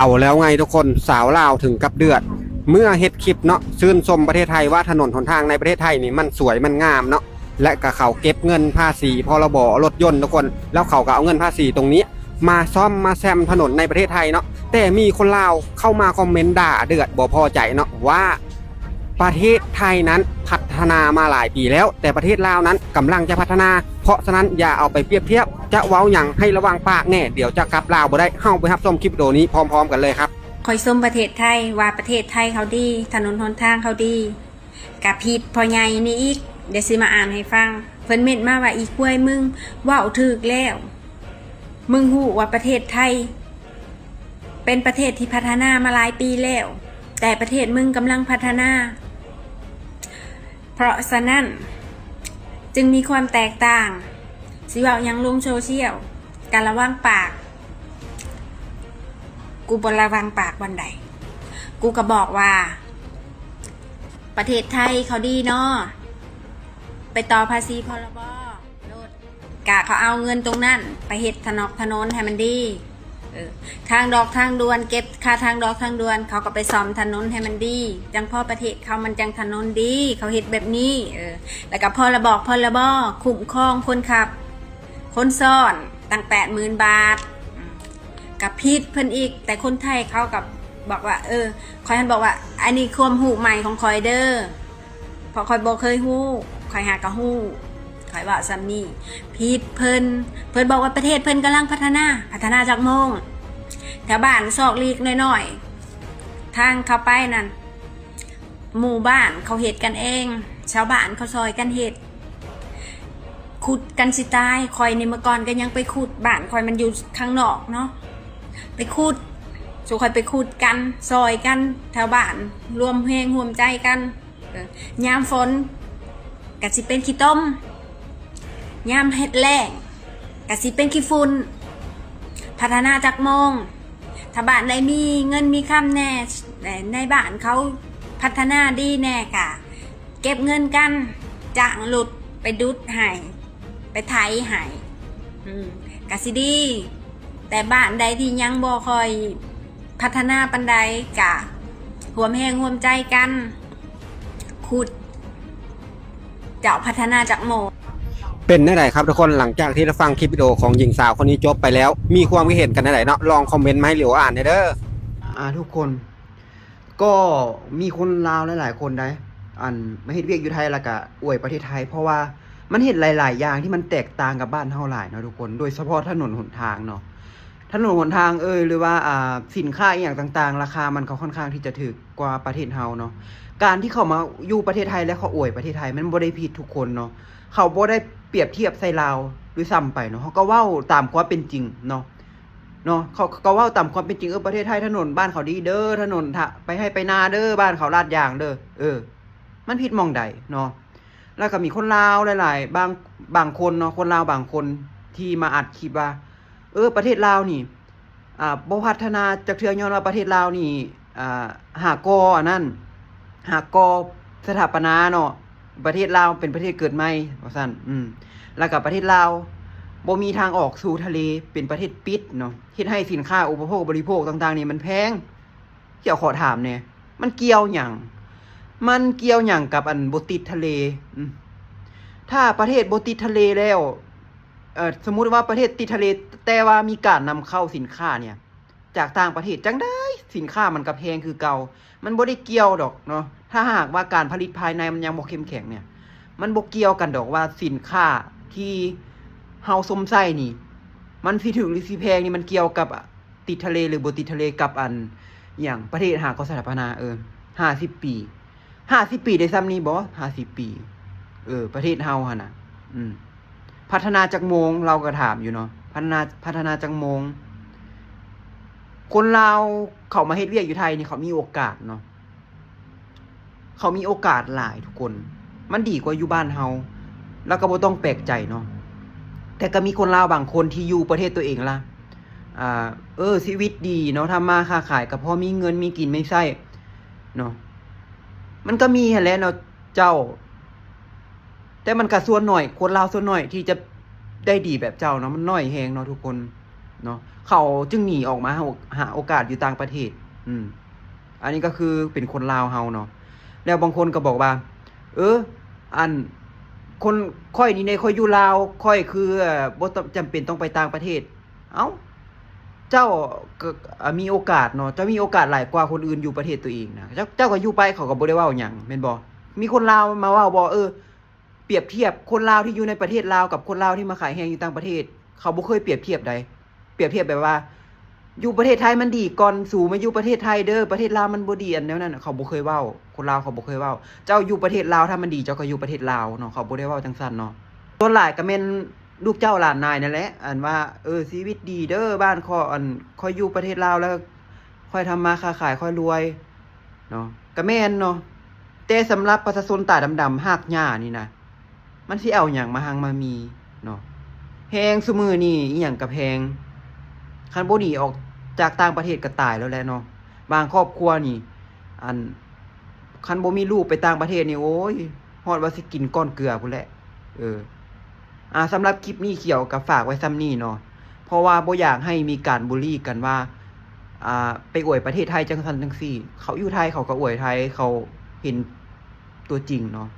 เอาแล้วไงทุกคนสาวลาวถึงกับเดือดเมื่อเฮ็ดคลิปเนาะชื่นชมประเทศไทยว่าถนนหนทางในประเทศไทยนี่มันสวยมันงามเนาะและก็เขาเก็บเงินภาษีพรบรถยนต์ทุกคนแล้วเขาก็เอาเงินภาษีตรงนี้มาซ่อมมาแซมถนนในประเทศไทยเนาะแต่มีคนลาวเข้ามาคอมเมนต์ด่าเดือดบ่พอใจเนาะว่าประเทศไทยนั้นพัฒนามาหลายปีแล้วแต่ประเทศลาวนั้นกำลังจะพัฒนาเพราะฉะนั้นอย่าเอาไปเปรียบเทียบจะเว้าหยังให้ระวังปากแน่เดี๋ยวจะกลับลาวบ่ได้เฮาไปรับชมคลิปวิดีโอนี้พร้อมๆกันเลยครับคอยส้มประเทศไทยว่าประเทศไทยเขาดีถนนหนทางเขาดีกับผิดพอใหญ่นี่อีกเดี๋ยวสิมาอ่านให้ฟังเพิ่นเม็ดมาว่าอีกล้วยมึงว่าวถึกแล้วมึงฮู้ว่าประเทศไทยเป็นประเทศที่พัฒนามาหลายปีแล้วแต่ประเทศมึงกำลังพัฒนาเพราะฉะนั้นจึงมีความแตกต่างสิเว้าหยังลงโซเชียลการระวังปากกูบระวังปากวันใดกูก็บอกว่าประเทศไทยเขาดีเนาะไปต่อภาษีพรบรถกะเขาเอาเงินตรงนั้นไปเฮ็ดถนนให้มันดีทางดอกทางด่วนเก็บค่าทางดอกทางด่วนเขาก็ไปซ่อมถนนให้มันดีจังพ่อประเทศเขามันจังถนนดีเขาเฮ็ดแบบนี้แล้วก็พรบคุ้มครองคนขับคนซ้อนตั้ง 80,000 บาทกับพิษเพิ่นอีกแต่คนไทยเขากับบอกว่าคอยท่านบอกว่าอันนี้ความหูใหม่ของคอยเด้อเพราะคอยบอกเคยหูคอยหากะหูคอยว่าซัมนี่พิษเพิ่นบอกว่าประเทศเพิ่นกำลังพัฒนาจากโมงแถวบ้านซอกลีกน้อยๆทางเข้าไปนั่นหมู่บ้านเขาเฮ็ดกันเองชาวบ้านเขาซอยกันเฮ็ดขุดกันสิตายคอยในเมื่อก่อนก็ยังไปขุดบ้านคอยมันอยู่ข้างนอกเนาะไปขุดสู่คอยไปขุดกันซอยกันแถวบ้านรวมเพลงรวมใจกันยามฝนกะสิเป็นขี้ต้มยามเฮ็ดแล้งกะสิเป็นขี้ฝุ่นพัฒนาจากโมงถ้าบ้านใดมีเงินมีคำแน่ในบ้านเขาพัฒนาดีแน่ค่ะเก็บเงินกันจ้างหลุดไปดุดให้ไปไถให้กะสิดีแต่บ้านใดที่ยังบ่ค่อยพัฒนาปานใดกะร่วมแรงร่วมใจกันขุดเจ้าพัฒนาจากโมเป็นได้ไหนครับทุกคนหลังจากที่เราฟังคลิปวิดีโอของหญิงสาวคนนี้จบไปแล้วมีความคิดเห็นกันได้ไหนเนาะลองคอมเมนต์มาให้เหลียวอ่านเด้อทุกคนก็มีคนลาวหลายๆคนได้มาเฮ็ดเวียกอยู่ไทยแล้วก็อวยประเทศไทยเพราะว่ามันเห็นหลายๆอย่างที่มันแตกต่างกับบ้านเฮาหลายเนาะทุกคนโดยเฉพาะถนนหนทางเนาะถนนหนทางหรือว่าสินค้าอีกอย่างต่างๆราคามันก็ค่อนข้างที่จะถูกกว่าประเทศเฮาเนาะการที่เขามาอยู่ประเทศไทยและเขาอวยประเทศไทยมันบ่ได้ผิดทุกคนเนาะเขาบ่ได้เปรียบเทียบใส่ลาวด้วยซ้ำไปเนาะเขาก็เว้าตามความเป็นจริงเนาะเขาก็เว้าตามความเป็นจริงประเทศไทยถนนบ้านเขาดีเด้อถนนไปให้ไปนาเด้อบ้านเขาลาดยางเด้อมันผิดมองใดเนาะแล้วก็มีคนลาวหลายๆบางคนเนาะคนลาวบางคนที่มาอัดคลิปว่าประเทศลาวนี่บ่พัฒนาจากเทื่อย้อนว่าประเทศลาวนี่หากสถาปนาเนาะประเทศลาวเป็นประเทศเกิดใหม่ว่าซั่นแล้วก็ประเทศลาวบ่มีทางออกสู่ทะเลเป็นประเทศปิดเนาะเฮ็ดให้สินค้าอุปโภคบริโภคต่างๆนี่มันแพงเกี่ยวขอถามแน่มันเกี่ยวหยังกับบ่ติดทะเลถ้าประเทศบ่ติดทะเลแล้วสมมุติว่าประเทศติดทะเลแต่ว่ามีการนำเข้าสินค้าเนี่ยจากต่างประเทศจังได้สินค้ามันก็แพงคือเก่ามันบ่ได้เกี่ยวดอกเนาะถ้าหากว่าการผลิตภายในมันยังบ่เข้มแข็งเนี่ยมันบ่เกี่ยวกันดอกว่าสินค้าที่เฮาสมใส่นี่มันสิถึงหรือสิแพงนี่มันเกี่ยวกับติดทะเลหรือบ่ติดทะเลกับอย่างประเทศหากเขาสถาปนา50 ปีได้ซ้ำนี้บ่50 ปีประเทศเฮาหั่นน่ะพัฒนาจากโมงเราก็ถามอยู่เนาะพัฒนาจากโมงคนลาวเขามาเฮ็ดเวียกอยู่ไทยนี่เขามีโอกาสเนาะเขามีโอกาสหลายทุกคนมันดีกว่าอยู่บ้านเฮาแล้วก็บ่ต้องแปลกใจเนาะแต่ก็มีคนลาวบางคนที่อยู่ประเทศตัวเองล่ะชีวิตดีเนาะทำมาค้าขายก็พอมีเงินมีกินไม่ใช่เนาะมันก็มีหั่นแหละเนาะเจ้าแต่มันก็ส่วนหน่อยคนลาวส่วนหน่อยที่จะได้ดีแบบเจ้าเนาะมันน้อยแฮงเนาะทุกคนเนาะ เขาจึงหนีออกมาหาโอกาสอยู่ต่างประเทศ อันนี้ก็คือเป็นคนลาวเฮาเนาะแล้วบางคนก็บอกว่า อันคนค่อยนี่ในค่อยอยู่ลาวค่อยคือบ่จำเป็นต้องไปต่างประเทศ เอ้า เจ้าก็มีโอกาสเนาะเจ้ามีโอกาสหลายกว่าคนอื่นอยู่ประเทศตัวเองนะเจ้าก็อยู่ไปเขาก็บ่ได้เว้าหยังแม่นบ่มีคนลาวมาเว้าบ่เปรียบเทียบคนลาวที่อยู่ในประเทศลาวกับคนลาวที่มาขายแฮงอยู่ต่างประเทศ เขาบ่เคยเปรียบเทียบใดเปรียบเทียบแบบว่า อยู่ประเทศไทยมันดีก่อนสู่มาอยู่ประเทศไทยเด้อประเทศลาวมันบ่ดีอันแนวนั้นเขาบ่เคยเว้าคนลาวเขาบ่เคยเว้าเจ้าอยู่ประเทศลาวถ้ามันดีเจ้าก็อยู่ประเทศลาวเนาะเขาบ่ได้เว้าจังซั่นเนาะส่วนหลายก็แม่นลูกเจ้าหลานนายนั่นแหละอันว่าชีวิตดีเด้อบ้านค่อยอยู่ประเทศลาวแล้วค่อยทำมาค้าขายค่อยรวยเนาะก็แม่นเนาะแต่สำหรับประชาชนตาดำๆหากหญ้านี่นะมันสิเอาหยังมาหังมามีเนาะแพงซุมื้อนี้อีหยังก็แพงคันบ่หนีออกจากต่างประเทศก็ตายแล้วแหละเนาะบางครอบครัวนี่อันคันบ่มีลูกไปต่างประเทศนี่โอ้ยฮอดว่าสิกินก้อนเกลือพุ่นแหละสำหรับคลิปนี้เขียวกับฝากไว้ซ้ำนี้เนาะเพราะว่าบ่อยากให้มีการบูลลี่กันว่าไปอวยประเทศไทยจังซั่นจังซี่เขาอยู่ไทยเขาก็อวยไทยเขาเห็นตัวจริงเนาะ